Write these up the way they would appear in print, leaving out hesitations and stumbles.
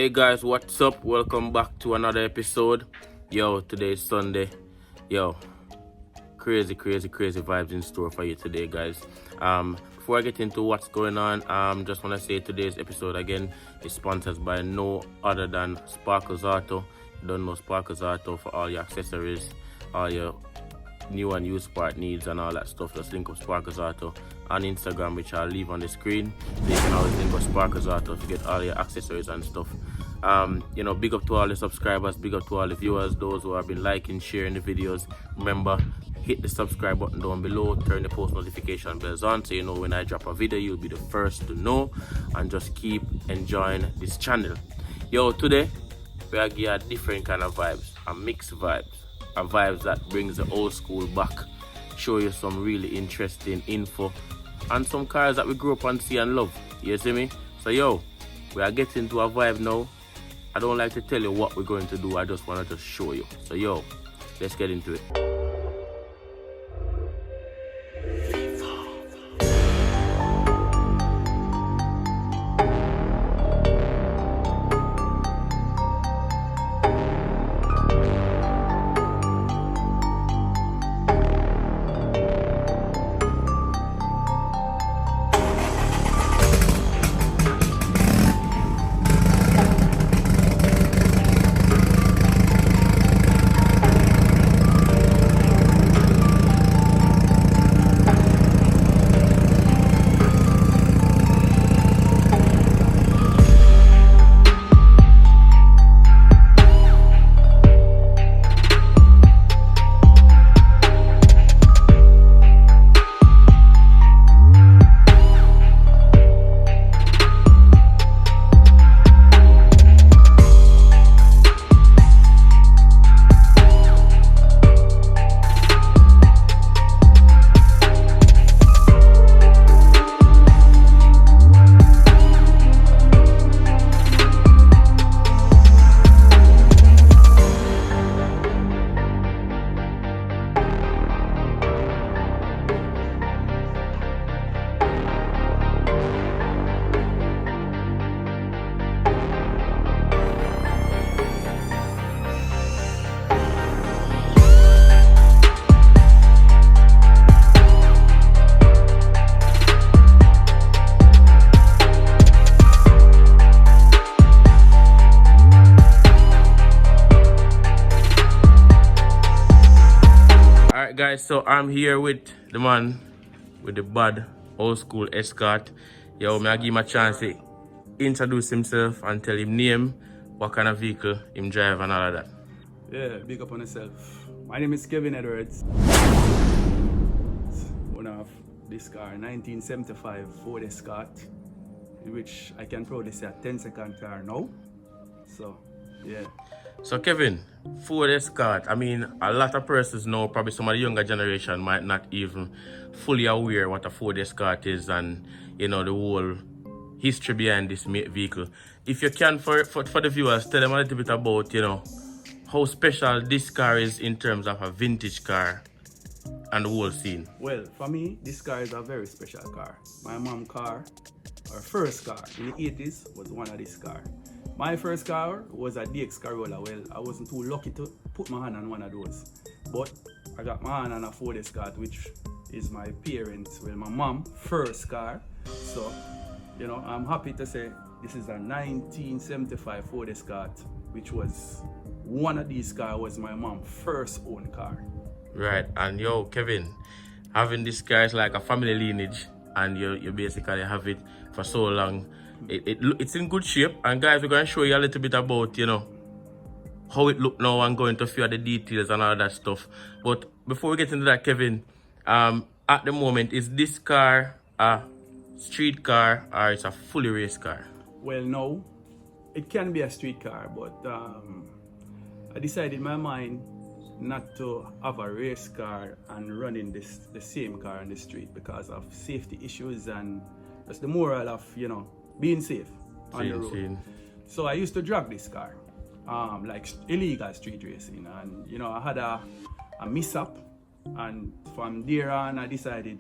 Hey guys, what's up? Welcome back to another episode. Yo, today is Sunday. Yo, crazy vibes in store for you today, guys. Before I get into what's going on, just want to say today's episode again is sponsored by no other than Sparkles Auto. You don't know Sparkles Auto for all your accessories, all your new and used part needs and all that stuff. Just link up Sparkles Auto on Instagram, which I'll leave on the screen. So you can always link up Sparkles Auto to get all your accessories and stuff. Big up to all the subscribers, big up to all the viewers, those who have been liking, sharing the videos. Remember, hit the subscribe button down below, turn the post notification bells on so you know when I drop a video, you'll be the first to know, and just keep enjoying this channel. Yo, today we are giving a different kind of vibes, a mixed vibes, a vibes that brings the old school back, show you some really interesting info and some cars that we grew up and see and love. You see me? So yo, we are getting to a vibe now. I don't like to tell you what we're going to do, I just want to just show you. So yo, let's get into it. Guys, so I'm here with the man with the bad old school Escort. Yo, may I give him a chance to introduce himself and tell him name, what kind of vehicle him drive and all of that. Yeah, big up on yourself. My name is Kevin Edwards. One of this car, 1975 Ford Escort, in which I can probably say a 10-second car now. So, yeah. So Kevin, Ford Escort, I mean, a lot of persons know, probably some of the younger generation might not even fully aware what a Ford Escort is and, you know, the whole history behind this vehicle. If you can, for the viewers, tell them a little bit about, you know, how special this car is in terms of a vintage car and the whole scene. Well, for me, this car is a very special car. My mom's car, her first car in the 80s, was one of this car. My first car was a DX Corolla. Well, I wasn't too lucky to put my hand on one of those. But I got my hand on a Ford Escort, which is my parents', well, my mom's first car. So, you know, I'm happy to say this is a 1975 Ford Escort, which was one of these cars was my mom's first own car. Right, and yo, Kevin, having this car is like a family lineage, and you basically have it for so long. It's in good shape, and guys, we're going to show you a little bit about, you know, how it look now and going to a few of the details and all that stuff. But before we get into that, Kevin, at the moment, is this car a street car or it's a fully race car? Well, no, it can be a street car, but I decided in my mind not to have a race car and running the same car on the street because of safety issues and just the moral of, you know, being safe on the road. So I used to drag this car, like illegal street racing, and you know, I had a mishap, and from there on I decided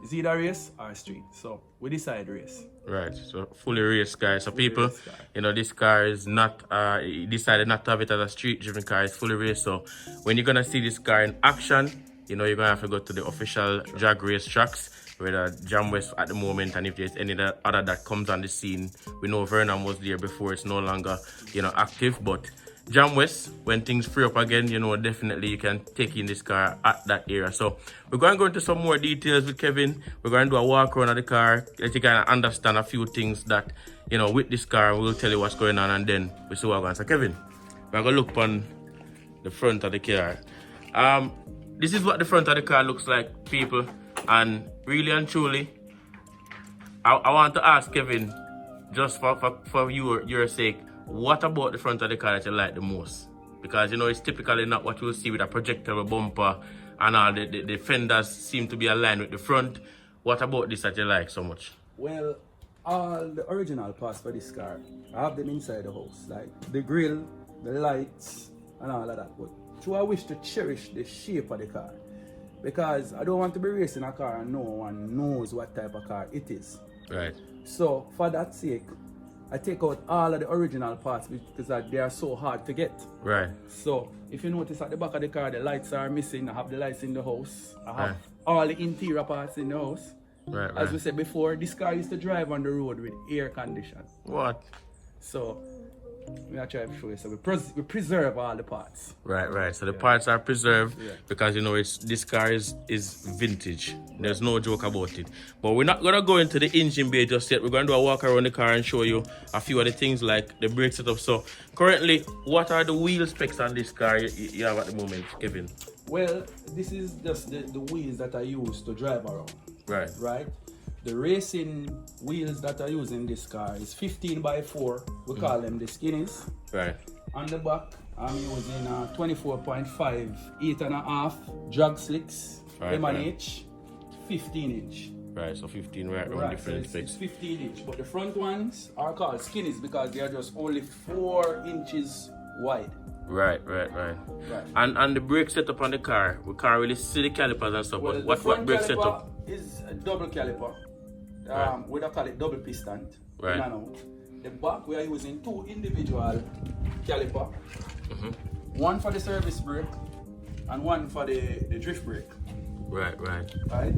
It's either race or street. So we decide race. Right, so fully race car. So people, race car. you know, this car is not, he decided not to have it as a street driven car, it's fully race. So when you're gonna see this car in action, you know, you're gonna have to go to the official drag race tracks, whether Jam West at the moment, and if there's any other that comes on the scene. We know Vernon was there before, it's no longer, you know, active, but Jam West, when things free up again, you know, definitely you can take in this car at that area. So we're going to go into some more details with Kevin. We're going to do a walk around of the car, let you kind of understand a few things that, you know, with this car. We'll tell you what's going on, and then we see what we're going to. So Kevin, we're going to look on the front of the car. This is what the front of the car looks like, people, and really and truly, I want to ask Kevin, just for your sake, what about the front of the car that you like the most? Because, you know, it's typically not what you'll see with a projectable bumper, and all the fenders seem to be aligned with the front. What about this that you like so much? Well, all the original parts for this car, I have them inside the house, like the grill, the lights, and all of that. But so I wish to cherish the shape of the car, because I don't want to be racing a car and no one knows what type of car it is. Right. So for that sake, I take out all of the original parts because they are so hard to get. Right. So if you notice at the back of the car, the lights are missing. I have the lights in the house. I have all the interior parts in the house. Right. As we said before, this car used to drive on the road with air condition. What? So we are trying to show you. So we preserve all the parts. Right. So the parts are preserved because, you know, this car is vintage. There's no joke about it. But we're not gonna go into the engine bay just yet. We're gonna do a walk around the car and show you a few of the things like the brake setup. So currently, what are the wheel specs on this car you have at the moment, Kevin? Well, this is just the wheels that I use to drive around. Right. The racing wheels that I use in this car is 15x4. We call them the skinnies. Right. On the back, I'm using 24.5 8.5 drag slicks, M&H, 15-inch. Right, so 15 right different specs. It's 15-inch, but the front ones are called skinnies because they are just only 4 inches wide. Right. And the brake setup on the car, we can't really see the calipers and stuff, Well, but what brake setup? Is a double caliper. We don't call it double piston. Right. In and out. The back we are using 2 individual caliper. One for the service brake and one for the drift brake. Right.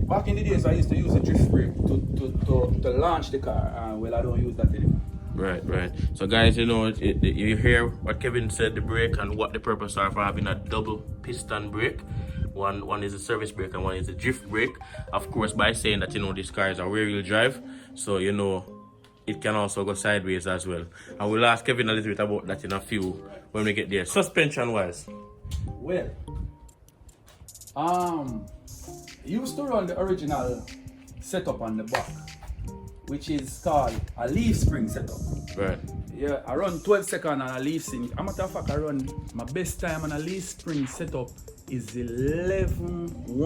Back in the days I used to use the drift brake to launch the car. Well, I don't use that anymore. Right. So guys, you know, you hear what Kevin said, the brake and what the purpose are for having a double piston brake. One is a service brake and one is a drift brake. Of course, by saying that, you know, this car is a rear-wheel drive, so, you know, it can also go sideways as well. And we'll ask Kevin a little bit about that in a few when we get there. Suspension-wise? Well, used to run the original setup on the back, which is called a leaf spring setup. Right. Yeah, I run 12 seconds on a leaf spring. As a matter of fact, I run my best time on a leaf spring setup is 11.1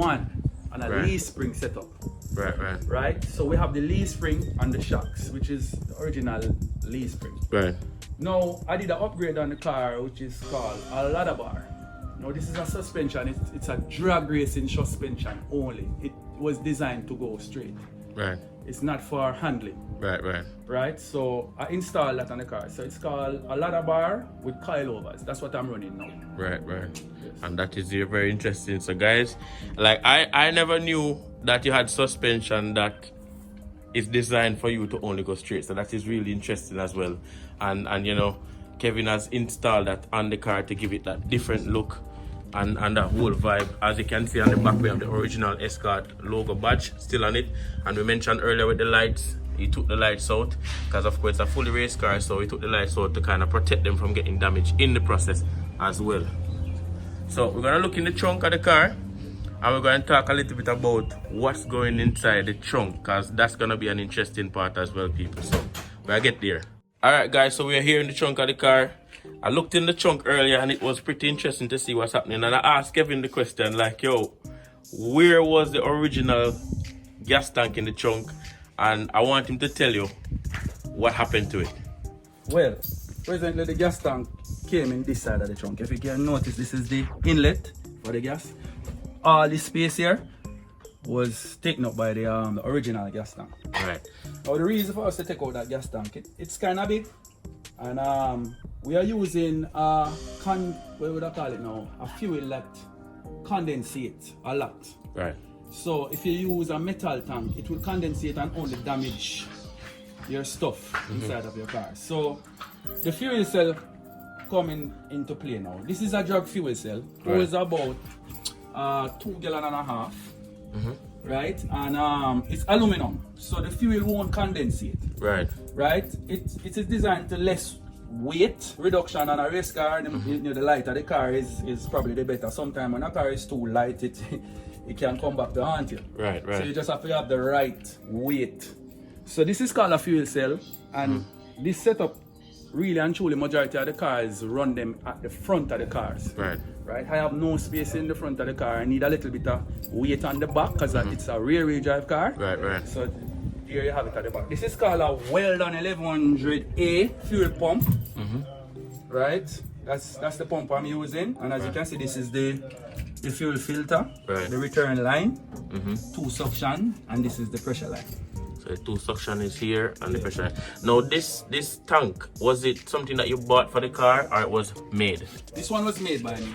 on a leaf spring setup. Right. So we have the leaf spring and the shocks, which is the original leaf spring. Right. Now I did an upgrade on the car, which is called a ladder bar. Now this is a suspension. It's a drag racing suspension only. It was designed to go straight. Right. It's not for handling. Right. So I installed that on the car. So it's called a ladder bar with coilovers. That's what I'm running now. Right. Yes. And that is very interesting. So guys, like I never knew that you had suspension that is designed for you to only go straight. So that is really interesting as well. And you know, Kevin has installed that on the car to give it that different look and that whole vibe. As you can see on the back, we have the original Escort logo badge still on it. And we mentioned earlier with the lights, he took the lights out because of course it's a fully race car, so he took the lights out to kind of protect them from getting damaged in the process as well. So we're gonna look in the trunk of the car and we're going to talk a little bit about what's going inside the trunk, because that's gonna be an interesting part as well, people. So we'll get there. Alright guys, so we're here in the trunk of the car. I looked in the trunk earlier and it was pretty interesting to see what's happening, and I asked Kevin the question like, yo, where was the original gas tank in the trunk? And I want him to tell you what happened to it. Well, presently the gas tank came in this side of the trunk. If you can notice, this is the inlet for the gas. All this space here, was taken up by the original gas tank. Right. Now the reason for us to take out that gas tank, it's kind of big, and we are using what would I call it now? A fuel that condensate a lot. Right. So if you use a metal tank, it will condensate and only damage your stuff inside of your car. So the fuel cell coming into play now. This is a drug fuel cell. Holds about 2.5 gallons. Right, and it's aluminum, so the fuel won't condensate. Right, it is designed to less weight reduction on a race car. The lighter the car is probably the better. Sometimes when a car is too light, it can come back to haunt you. Right. So you just have to have the right weight. So this is called a fuel cell, and this setup really and truly majority of the cars run them at the front of the cars. Right. I have no space in the front of the car. I need a little bit of weight on the back because it's a rear-wheel drive car. Right. So here you have it at the back. This is called a Weldon 1100A fuel pump. Right. That's the pump I'm using, and as you can see, this is the fuel filter, the return line, 2 suction, and this is the pressure line. So the 2 suction is here and the pressure. Now this tank, was it something that you bought for the car or it was made? This one was made by me.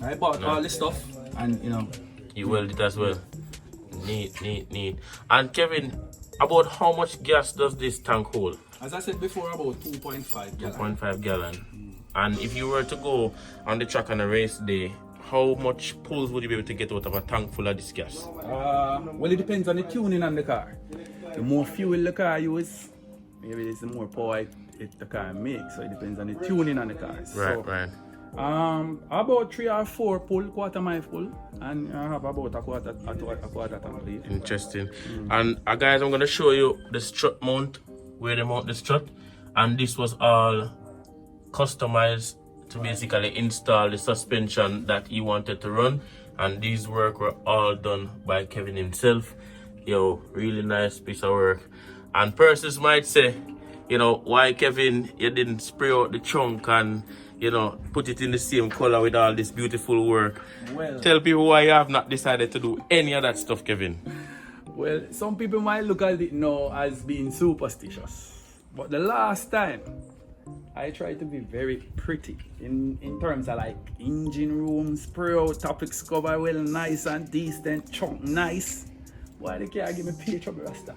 I bought all this stuff and you welded it as well. Neat. And Kevin, about how much gas does this tank hold? As I said before, about 2.5 gallon. 2.5 gallon. And if you were to go on the track on a race day, how much pulls would you be able to get out of a tank full of this gas? Well, it depends on the tuning on the car. The more fuel the car uses, maybe it's the more power the car makes. So it depends on the tuning on the cars. Right. About 3 or 4 pull, quarter mile pull, and I have about a quarter tank. Interesting. And guys, I'm gonna show you the strut mount, where they mount the strut, and this was all customized to basically install the suspension that he wanted to run, and these work were all done by Kevin himself. Yo, really nice piece of work. And persons might say, why Kevin, you didn't spray out the trunk and put it in the same color with all this beautiful work. Well, tell people why you have not decided to do any of that stuff, Kevin. Well, some people might look at it now as being superstitious, but the last time I tried to be very pretty in terms of like engine room, spray out, topics cover well nice and decent, trunk nice. Why they can't give me peer trouble, Rasta?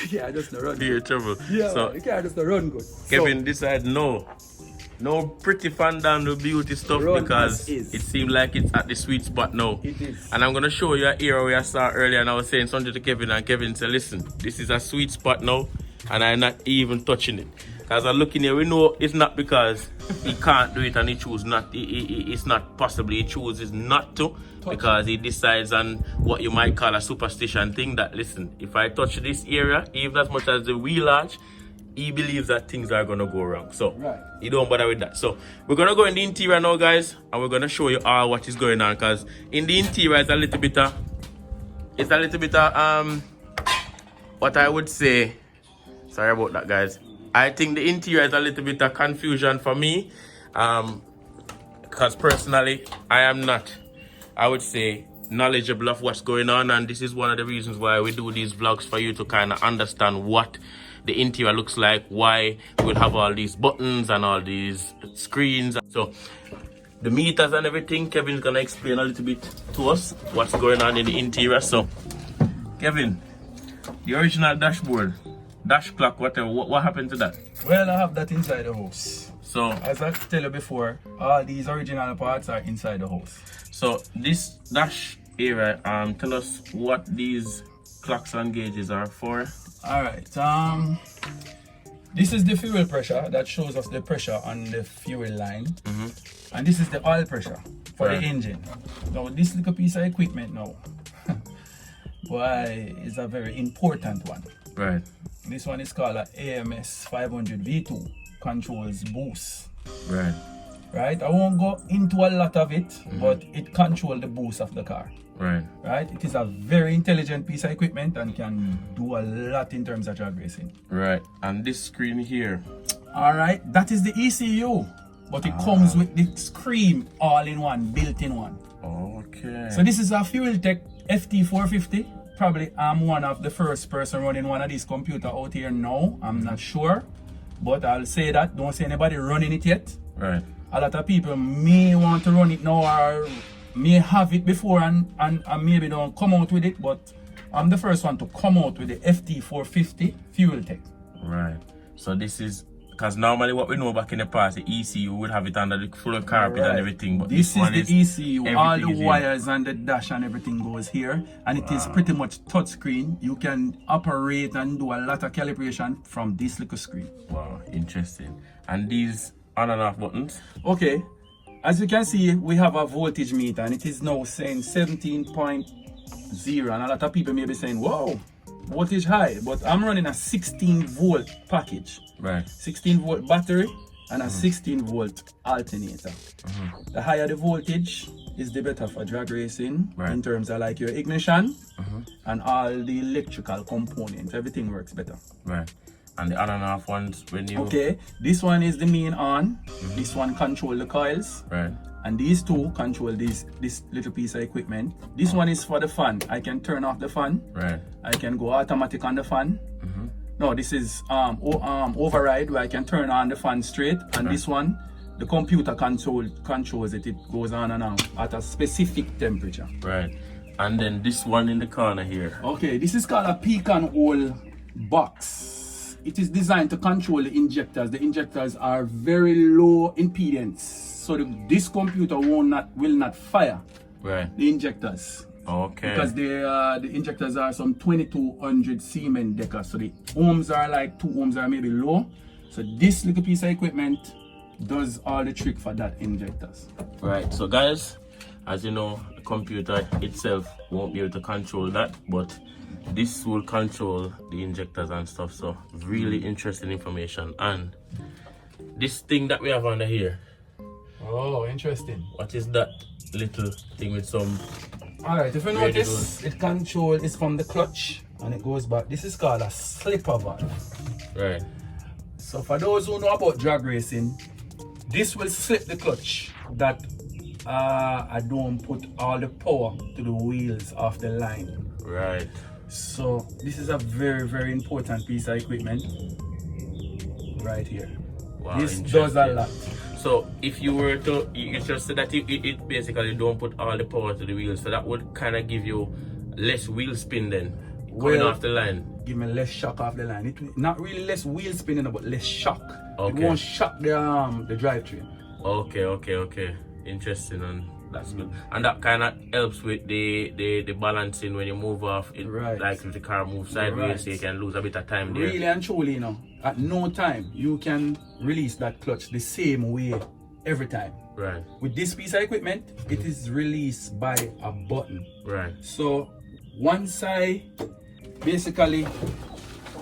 Yeah, just no run. Peer trouble. Yeah, so they can't just no run good. Kevin decided no pretty fandango beauty stuff because it seemed like it's at the sweet spot now. It is. And I'm gonna show you an era where I saw earlier, and I was saying something to Kevin, and Kevin said, "Listen, this is a sweet spot now, and I'm not even touching it." Because I'm looking here, we know it's not because he can't do it and he chooses not. It's not possibly he chooses not to, because he decides on what you might call a superstition thing. That listen, if I touch this area, even as much as the wheel arch, he believes that things are gonna go wrong. So he don't bother with that. So we're gonna go in the interior now, guys, and we're gonna show you all what is going on. Because in the interior, it's a little bit of what I would say. Sorry about that, guys. I think the interior is a little bit of confusion for me, because personally, I am not, I would say, knowledgeable of what's going on, and this is one of the reasons why we do these vlogs, for you to kind of understand what the interior looks like, why we'll have all these buttons and all these screens. So the meters and everything, Kevin's gonna explain a little bit to us what's going on in the interior. So Kevin, the original dashboard, dash clock, whatever, what happened to that? Well, I have that inside the house. So as I tell you before, all these original parts are inside the house. So this dash area, tell us what these clocks and gauges are for. All right, this is the fuel pressure that shows us the pressure on the fuel line, and this is the oil pressure for the engine. Now this little piece of equipment now, boy, is a very important one. Right. This one is called a AMS 500 V2, controls boost. Right. I won't go into a lot of it, but it controls the boost of the car. Right. It is a very intelligent piece of equipment and can do a lot in terms of drag racing. Right. And this screen here. All right. That is the ECU. but it comes with the screen all in one, built in one. Okay. So this is a Fuel Tech FT450. Probably I'm one of the first person running one of these computers out here now. I'm not sure, but I'll say that. Don't say anybody running it yet. Right. A lot of people may want to run it now or may have it before and maybe don't come out with it, but I'm the first one to come out with the FT450 Fuel Tech. Right. So this is, because normally what we know back in the past, the ECU would have it under the full carpet and everything. But this one is the ECU. All the wires and the dash and everything goes here. And it is pretty much touchscreen. You can operate and do a lot of calibration from this little screen. Wow, interesting. And these on and off buttons? Okay. As you can see, we have a voltage meter and it is now saying 17.0. And a lot of people may be saying, wow, voltage high. But I'm running a 16 volt package. Right. 16 volt battery and a 16 volt alternator. The higher the voltage is the better for drag racing in terms of like your ignition and all the electrical components. Everything works better. Right. And the on and off ones when you... Okay, this one is the main on. This one control the coils. Right. And these two control this little piece of equipment. This one is for the fan. I can turn off the fan. Right. I can go automatic on the fan. No, this is override where I can turn on the fan straight. And this one, the computer controls it. It goes on and on at a specific temperature. Right. And then this one in the corner here. Okay, this is called a Pecan Oil Box. It is designed to control the injectors. The injectors are very low impedance, so this computer will not fire the injectors. Okay. Because the injectors are some 2200 Siemens Deca, so the ohms are like 2 ohms are maybe low. So this little piece of equipment does all the trick for that injectors. Right. So guys, as you know, the computer itself won't be able to control that, but this will control the injectors and stuff. So really interesting information. And this thing that we have under here. Oh, interesting. What is that little thing with some... Alright, if you notice, it's from the clutch and it goes back. This is called a slipper valve. Right. So for those who know about drag racing, this will slip the clutch that I don't put all the power to the wheels off the line. Right. So this is a very, very important piece of equipment right here. Wow, this does a lot. So if you were to, you just said that it basically don't put all the power to the wheels, so that would kind of give you less wheel spin then, going off the line. Give me less shock off the line. It not really less wheel spinning, but less shock. Okay. It won't shock the drivetrain. Okay. Interesting, and that's good. And that kind of helps with the balancing when you move off. Like if the car moves sideways, so you can lose a bit of time there. Really and truly, you know, at no time you can release that clutch the same way every time. Right. With this piece of equipment, it is released by a button. Right. So once I basically,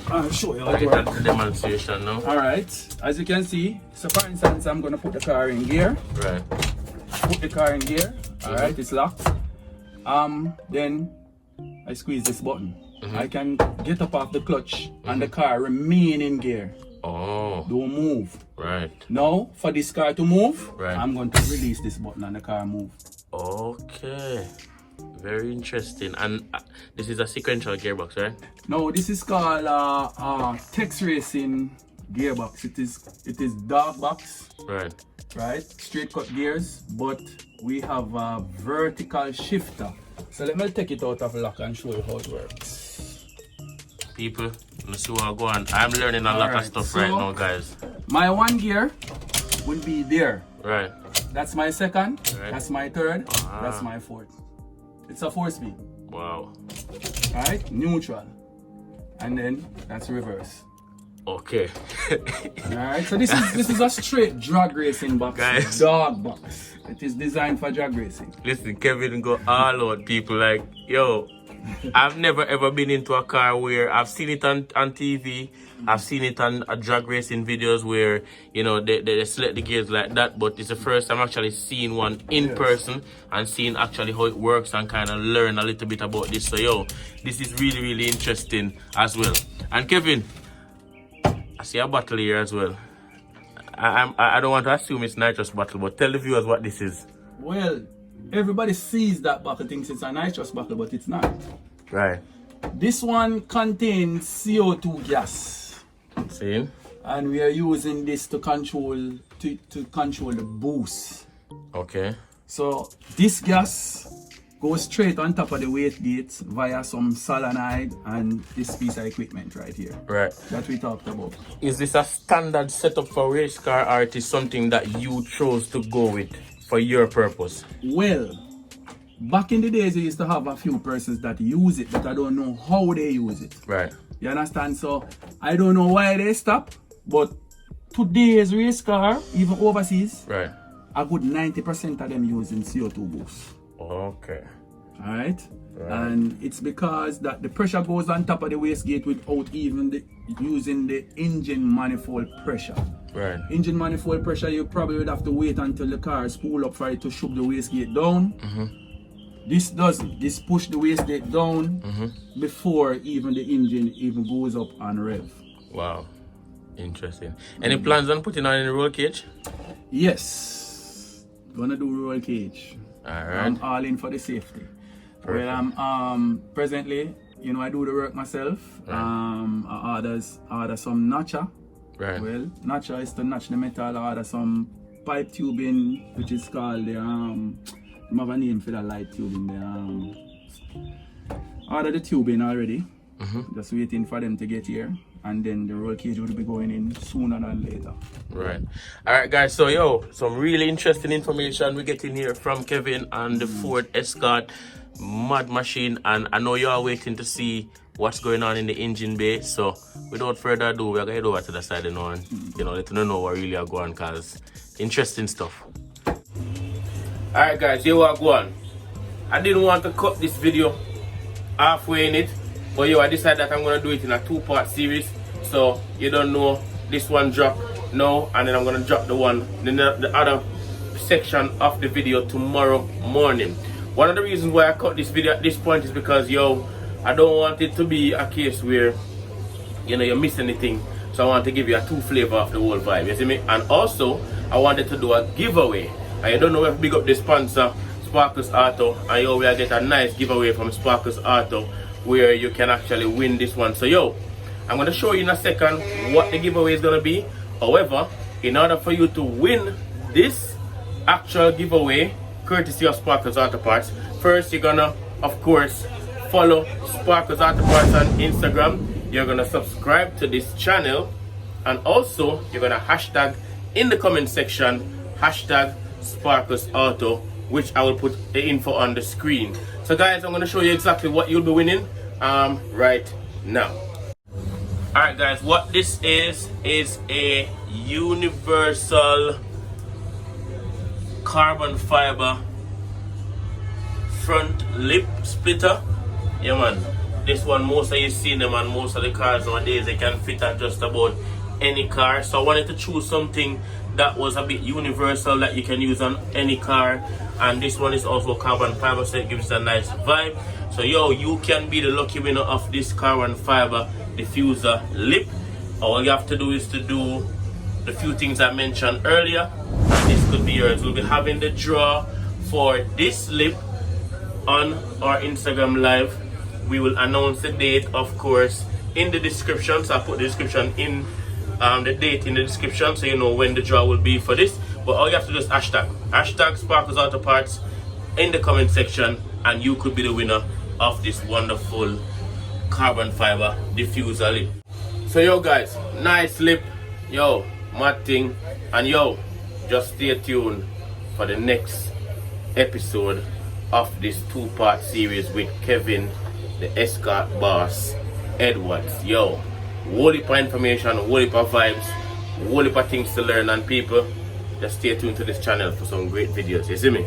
I'll show you how it works. Demonstration now. Alright, as you can see, so for instance, I'm gonna put the car in gear. Right. Put the car in gear. Alright, it's locked. Then I squeeze this button. I can get up off the clutch and the car remain in gear. Oh. Don't move. Right. Now, for this car to move, right, I'm going to release this button and the car move. Okay. Very interesting. And this is a sequential gearbox, right? No, this is called Tex Racing gearbox. It is dark box. Right. Right. Straight cut gears, but we have a vertical shifter. So let me take it out of lock and show you how it works. People, let's see what I go on. I'm learning a lot of stuff right now, guys. My one gear will be there. Right. That's my second. Right. That's my third. That's my fourth. It's a 4-speed. Wow. Alright, neutral. And then that's reverse. Okay. Alright, so this is a straight drag racing box. Guys. Dog box. It is designed for drag racing. Listen, Kevin go all out, people. Like, yo, I've never ever been into a car where I've seen it on TV. I've seen it on drag racing videos where, you know, they select the gears like that. But it's the first time actually seeing one in person and seeing actually how it works and kind of learn a little bit about this. So, yo, this is really, really interesting as well. And Kevin, I see a bottle here as well. I don't want to assume it's nitrous bottle, but tell the viewers what this is. Well, everybody sees that bottle, thinks it's a nitrous bottle, but it's not. Right. This one contains CO2 gas. See? And we are using this to control the boost. Okay. So this gas goes straight on top of the wastegates via some solenoid and this piece of equipment right here. Right. That we talked about. Is this a standard setup for race car, or it is something that you chose to go with for your purpose? Well, back in the days, we used to have a few persons that use it, but I don't know how they use it. Right. You understand? So I don't know why they stop, but today's race car, even overseas, Right. a good 90% of them using CO2 boost. Okay. Alright? And it's because that the pressure goes on top of the wastegate without even using the engine manifold pressure. Right. Engine manifold pressure, you probably would have to wait until the car spool up for it to shove the wastegate down. This doesn't. This push the wastegate down before even the engine even goes up and rev. Wow. Interesting. Any plans on putting on any roll cage? Yes. Gonna do roll cage. Alright. I'm all in for the safety. Perfect. Well, I'm presently, you know, I do the work myself. I order some notcher. Right. Well, notcher is to notch the metal. I order some pipe tubing, which is called the I have a name for the light tubing. I ordered the tubing already. Just waiting for them to get here. And then the roll cage will be going in sooner than later. Right. Alright guys, so yo, some really interesting information we're getting here from Kevin and the Ford Escort mad machine, and I know you are waiting to see what's going on in the engine bay. So without further ado, we're gonna head over to the side and let them know what really are going, cause interesting stuff. Alright guys, here we are going. I didn't want to cut this video halfway in it, but I decided that I'm going to do it in a 2-part series. So you don't know, this one drop now, and then I'm going to drop the other section of the video tomorrow morning. One of the reasons why I cut this video at this point is because I don't want it to be a case where you miss anything. So I want to give you a 2 flavor of the whole vibe, you see me? And also I wanted to do a giveaway. I don't know if big up the sponsor Sparkles Auto, and we will get a nice giveaway from Sparkles Auto where you can actually win this one. So I'm going to show you in a second what the giveaway is going to be. However, in order for you to win this actual giveaway courtesy of Sparkles Autoparts, first you're going to, of course, follow Sparkles Autoparts on Instagram. You're going to subscribe to this channel, and also you're going to hashtag in the comment section hashtag Sparkles Auto, which I will put the info on the screen. So guys, I'm going to show you exactly what you'll be winning right now. Alright guys, what this is a universal carbon fiber front lip splitter. Yeah man, this one most of you seen them on most of the cars nowadays. They can fit on just about any car. So I wanted to choose something that was a bit universal that you can use on any car, and this one is also carbon fiber, so it gives a nice vibe. So you can be the lucky winner of this carbon fiber diffuser lip. All you have to do is to do the few things I mentioned earlier, and this could be yours. We'll be having the draw for this lip on our Instagram live. We will announce the date, of course, in the description. So I put the description in the date in the description, so you know when the draw will be for this. But all you have to do is hashtag Sparkles Autoparts in the comment section, and you could be the winner of this wonderful carbon fiber diffuser lip. So guys, nice lip, mad thing, and just stay tuned for the next episode of this 2-part series with Kevin, the Escort Boss Edwards. Whole heap of information, whole heap of vibes, whole heap of things to learn, and people, just stay tuned to this channel for some great videos, you see me?